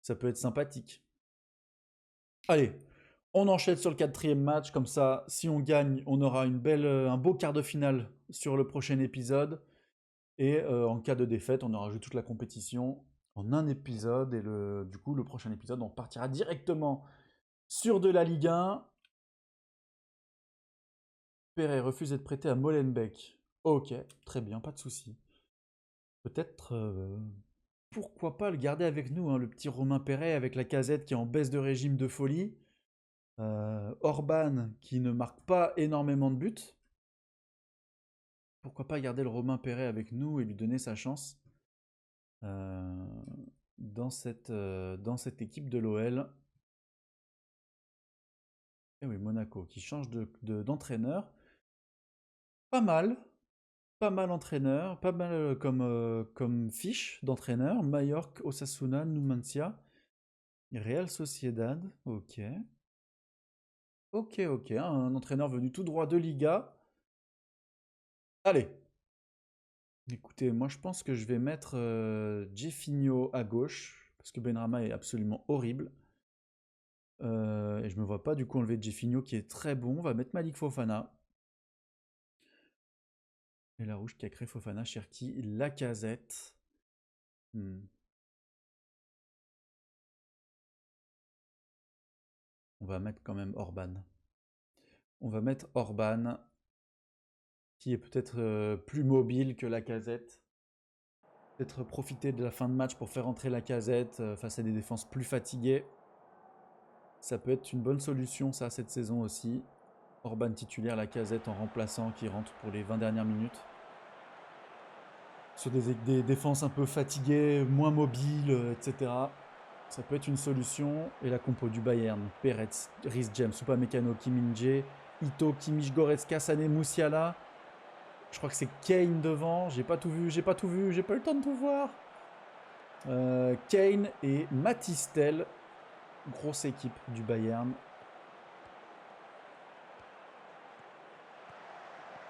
ça peut être sympathique. Allez, On enchaîne sur le 4e match, comme ça, si on gagne, on aura un beau quart de finale sur le prochain épisode. Et en cas de défaite, on aura joué toute la compétition en un épisode. Et du coup, le prochain épisode, on partira directement sur de la Ligue 1. Perret refuse d'être prêté à Molenbeek. Ok, très bien, pas de souci. Peut-être, pourquoi pas le garder avec nous, hein, le petit Romain Perret avec la Casette qui est en baisse de régime de folie. Orban qui ne marque pas énormément de buts. Pourquoi pas garder le Romain Perret avec nous et lui donner sa chance dans cette équipe de l'OL. Et oui, Monaco qui change d'entraîneur. Pas mal entraîneur, pas mal comme fiche d'entraîneur. Mallorca, Osasuna, Numancia, Real Sociedad, ok. Ok, un entraîneur venu tout droit de Liga. Allez, écoutez, moi je pense que je vais mettre Jeffinho à gauche, parce que Benrahma est absolument horrible. Et je me vois pas du coup enlever Jeffinho qui est très bon. On va mettre Malik Fofana. Et la rouge qui a créé Fofana, Cherki, Lacazette. On va mettre quand même Orban. On va mettre Orban, qui est peut-être plus mobile que Lacazette. Peut-être profiter de la fin de match pour faire entrer Lacazette face à des défenses plus fatiguées. Ça peut être une bonne solution, ça, cette saison aussi. Orban titulaire, Lacazette en remplaçant, qui rentre pour les 20 dernières minutes. Sur des défenses un peu fatiguées, moins mobiles, etc. Ça peut être une solution. Et la compo du Bayern, Peretz, Rhys James, Upamecano, Kim Min-jae, Ito, Kimmich, Goretzka, Sané, Musiala. Je crois que c'est Kane devant. J'ai pas tout vu, j'ai pas eu le temps de tout voir. Kane et Matistel. Grosse équipe du Bayern.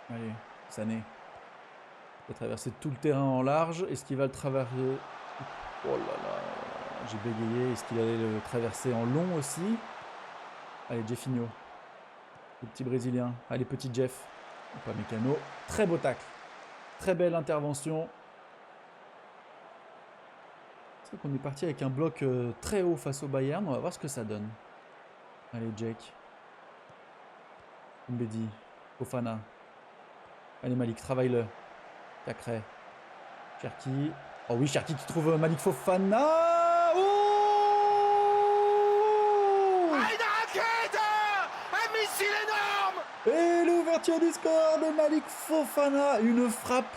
Allez, Sané. Il va traverser tout le terrain en large. Est-ce qu'il va le traverser? Oh là là, j'ai bégayé. Est-ce qu'il allait le traverser en long aussi? Allez, Jeffinho. Le petit Brésilien. Allez, petit Jeff. Pas Mécano. Très beau tacle. Très belle intervention. C'est vrai qu'on est parti avec un bloc très haut face au Bayern. On va voir ce que ça donne. Allez, Jake. Mbedi. Fofana. Allez, Malik, travaille-le. Cacré. Cherki. Oh oui, Cherki qui trouve Malik Fofana. Oh, un missile énorme! et l'ouverture du score de Malik Fofana. Une frappe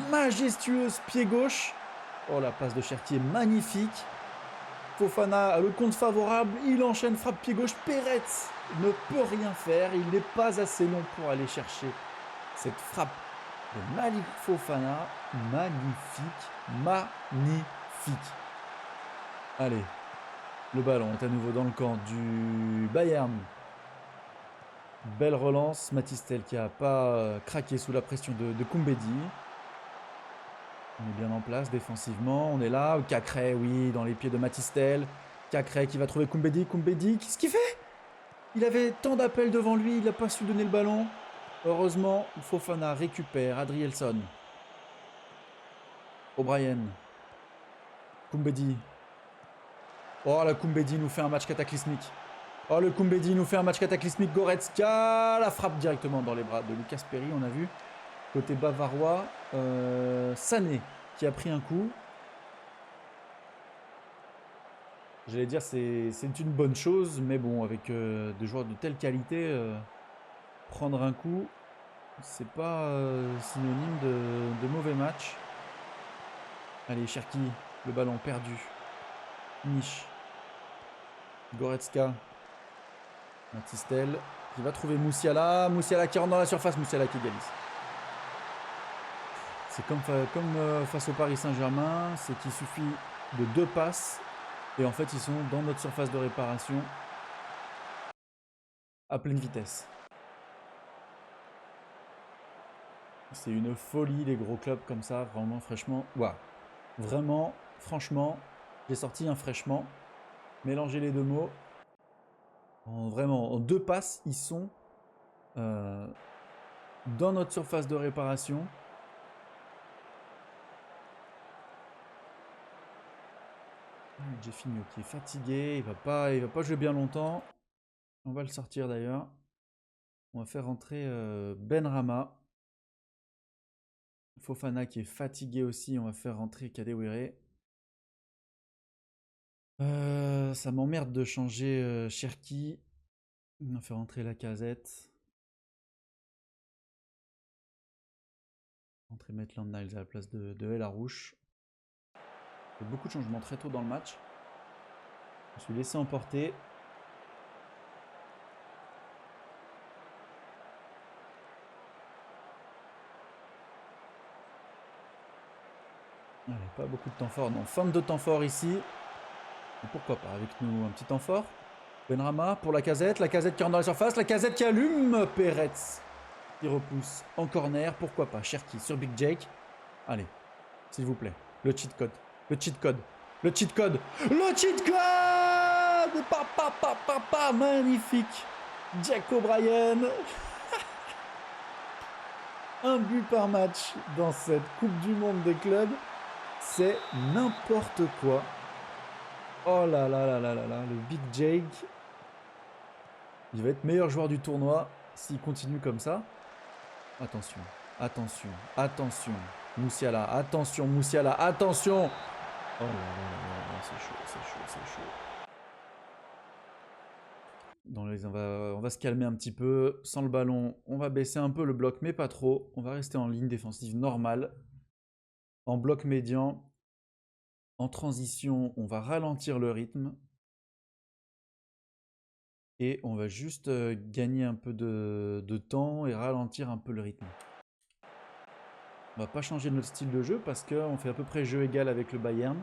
majestueuse, pied gauche. Oh, la passe de Cherki est magnifique. Fofana a le compte favorable. Il enchaîne, frappe pied gauche. Peretz ne peut rien faire. Il n'est pas assez long pour aller chercher cette frappe de Malik Fofana. Magnifique. Magnifique. Allez. Le ballon est à nouveau dans le camp du Bayern. Belle relance. Matistel qui n'a pas craqué sous la pression de Koumbedi. On est bien en place défensivement. On est là. Cacré, oui, dans les pieds de Matistel. Cacré qui va trouver Koumbedi. Koumbedi, qu'est-ce qu'il fait? Il avait tant d'appels devant lui. Il n'a pas su donner le ballon. Heureusement, Fofana récupère. Adrielson. O'Brien. Koumbedi. Oh, la Koumbedi nous fait un match cataclysmique. Oh, le Koumbedi nous fait un match cataclysmique. Goretzka, la frappe directement dans les bras de Lucas Perry, on a vu. Côté bavarois, Sané qui a pris un coup. J'allais dire c'est une bonne chose, mais bon, avec des joueurs de telle qualité, prendre un coup, c'est pas synonyme de mauvais match. Allez, Cherki, le ballon perdu. Niche. Goretzka. Matistel qui va trouver Musiala. Musiala qui rentre dans la surface. Musiala qui égalise. C'est comme face au Paris Saint-Germain. C'est qu'il suffit de 2 passes. Et en fait, ils sont dans notre surface de réparation. À pleine vitesse. C'est une folie les gros clubs comme ça. Vraiment, fraîchement. Waouh. Vraiment, franchement. J'ai sorti un fraîchement. Mélangez les deux mots. Vraiment, en 2 passes, ils sont dans notre surface de réparation. Jeffinho qui est fatigué, il va pas jouer bien longtemps. On va le sortir d'ailleurs. On va faire rentrer Benrahma. Fofana qui est fatigué aussi, on va faire rentrer Kadewere. Ça m'emmerde de changer Cherki. On va faire rentrer Lacazette. Rentrer Maitland-Niles à la place de El Arouche. Il y a beaucoup de changements très tôt dans le match. Je me suis laissé emporter. Allez, pas beaucoup de temps fort. Non, fin de temps fort ici. Et pourquoi pas avec nous un petit temps fort. Benrahma pour Lacazette. Lacazette qui rentre dans la surface. Lacazette qui allume. Peretz qui repousse en corner. Pourquoi pas. Cherki sur Big Jake. Allez, s'il vous plaît. Le cheat code. Le cheat code. Le cheat code. Le cheat code. Papa. Magnifique. Jack O'Brien. Un but par match dans cette Coupe du Monde des clubs. C'est n'importe quoi. Oh là là là là là là. Le Big Jake. Il va être meilleur joueur du tournoi s'il continue comme ça. Attention. Musiala, attention. Oh là là là là, c'est chaud. On va se calmer un petit peu. Sans le ballon, on va baisser un peu le bloc, mais pas trop. On va rester en ligne défensive normale. En bloc médian. En transition, on va ralentir le rythme. Et on va juste gagner un peu de temps et ralentir un peu le rythme. On va pas changer notre style de jeu parce qu'on fait à peu près jeu égal avec le Bayern.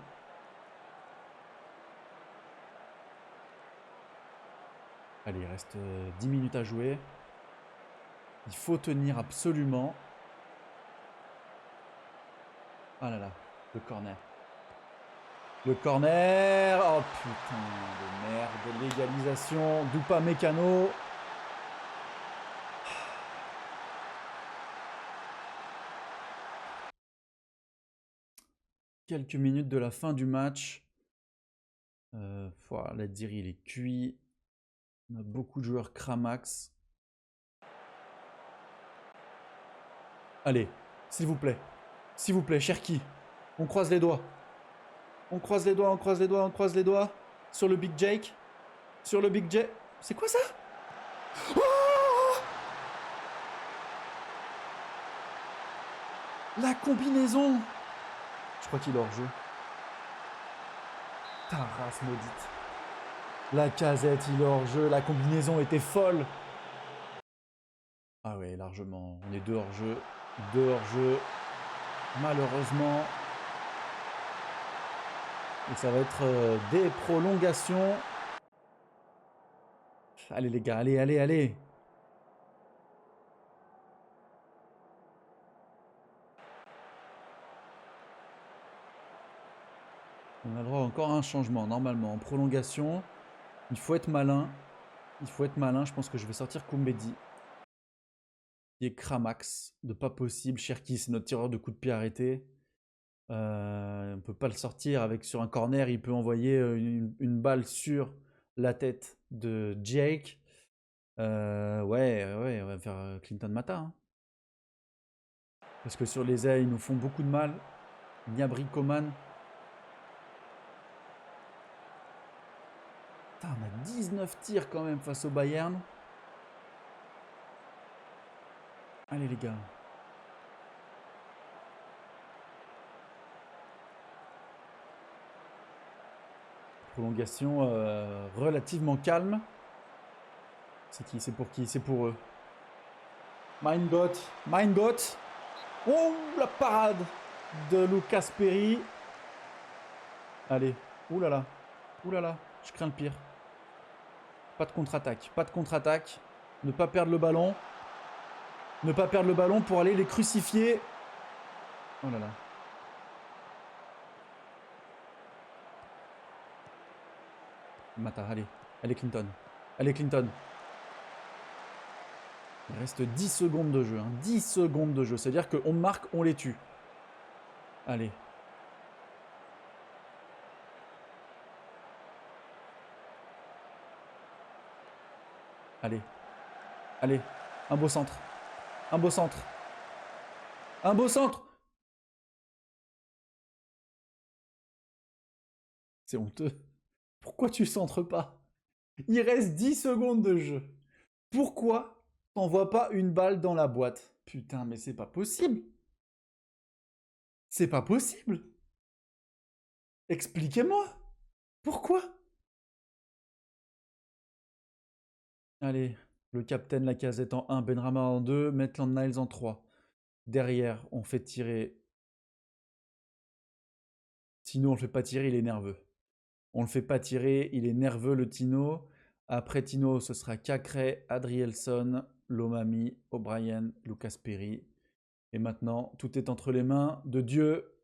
Allez, il reste 10 minutes à jouer. Il faut tenir absolument. Ah là là, le corner. Le corner. Oh putain de merde. L'égalisation d'Upamecano. Quelques minutes de la fin du match. Voilà, il est cuit. On a beaucoup de joueurs cramax. Allez, s'il vous plaît, Cherki. On croise les doigts. On croise les doigts. Sur le Big Jake. C'est quoi ça? Oh, la combinaison. Je crois qu'il est hors jeu. Ta race maudite. Lacazette, il est hors jeu. La combinaison était folle. Ah ouais, largement. On est deux hors jeu. Malheureusement. Et ça va être des prolongations. Allez les gars, allez. On a le droit à encore un changement, normalement. En prolongation, il faut être malin. Je pense que je vais sortir Koumbedi. Qui est Kramax. De pas possible. Cherki, c'est notre tireur de coup de pied arrêté. On ne peut pas le sortir. Sur un corner, il peut envoyer une balle sur la tête de Jake. Ouais, on va faire Clinton Mata. Hein. Parce que sur les ailes, ils nous font beaucoup de mal. Gnabry Coman. Putain, on a 19 tirs quand même face au Bayern. Allez les gars. Prolongation relativement calme. C'est qui? C'est pour qui? C'est pour eux. Mein Gott. Oh, la parade de Lucas Perry. Allez. Ouh là là. Je crains le pire. Pas de contre-attaque. Ne pas perdre le ballon. Pour aller les crucifier. Oh là là. Mata, allez. Allez Clinton. Allez, Clinton. Il reste 10 secondes de jeu. Hein. 10 secondes de jeu. C'est-à-dire qu'on marque, on les tue. Allez. Allez. Allez. Un beau centre. Un beau centre. Un beau centre. C'est honteux. Pourquoi tu centres pas? Il reste 10 secondes de jeu. Pourquoi t'envoies pas une balle dans la boîte? Putain, mais c'est pas possible. C'est pas possible. Expliquez-moi. Pourquoi? Allez, le capitaine Lacazette en 1, Benrahma en 2, Maitland-Niles en 3. Derrière, on fait tirer... Tino, on le fait pas tirer, il est nerveux. On le fait pas tirer, il est nerveux le Tino. Après Tino, ce sera Cacré, Adrielson, Lomami, O'Brien, Lucas Perry. Et maintenant, tout est entre les mains de Dieu.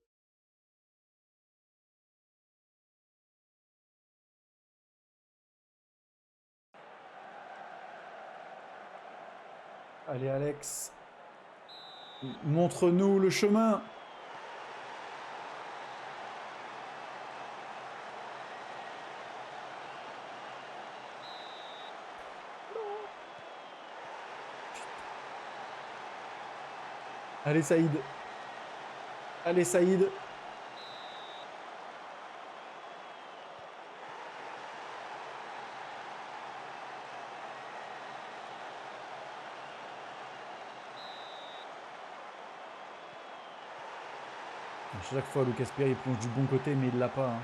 Allez Alex, montre-nous le chemin. Allez Saïd. Allez Saïd. Chaque fois, Lucas Perry plonge du bon côté, mais il l'a pas. Hein.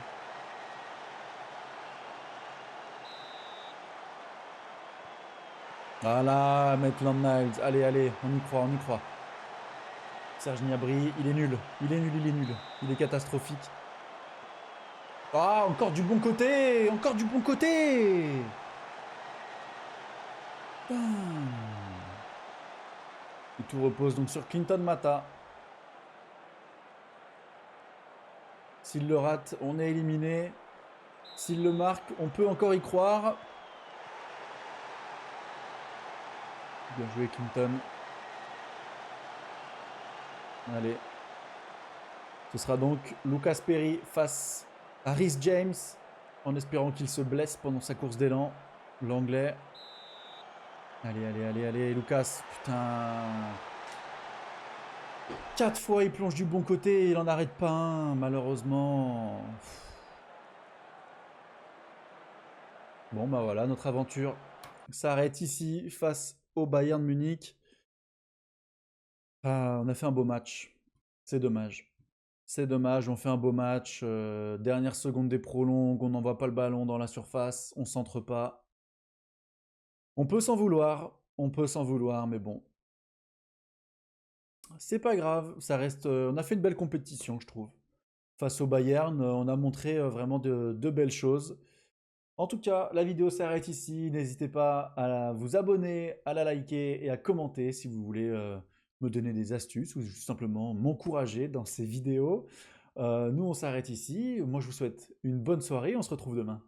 Voilà, Maitland-Niles. Allez, allez, on y croit, on y croit. Serge Gnabry, il est nul. Il est nul, il est nul. Il est catastrophique. Ah, encore du bon côté. Encore du bon côté. Et tout repose donc sur Clinton Mata. S'il le rate, on est éliminé. S'il le marque, on peut encore y croire. Bien joué Clinton. Allez. Ce sera donc Lucas Perry face à Reece James, en espérant qu'il se blesse pendant sa course d'élan. L'anglais. Allez, allez, allez, allez, Lucas. Putain. 4 fois, il plonge du bon côté et il en arrête pas un, malheureusement. Bon, bah voilà, notre aventure s'arrête ici face au Bayern Munich. Ah, on a fait un beau match. C'est dommage. C'est dommage, on fait un beau match. Dernière seconde des prolongues, on n'envoie pas le ballon dans la surface, on centre pas. On peut s'en vouloir, mais bon. C'est pas grave, ça reste. On a fait une belle compétition, je trouve. Face au Bayern, on a montré vraiment de belles choses. En tout cas, la vidéo s'arrête ici. N'hésitez pas à vous abonner, à la liker et à commenter si vous voulez me donner des astuces ou juste simplement m'encourager dans ces vidéos. Nous, on s'arrête ici. Moi, je vous souhaite une bonne soirée. On se retrouve demain.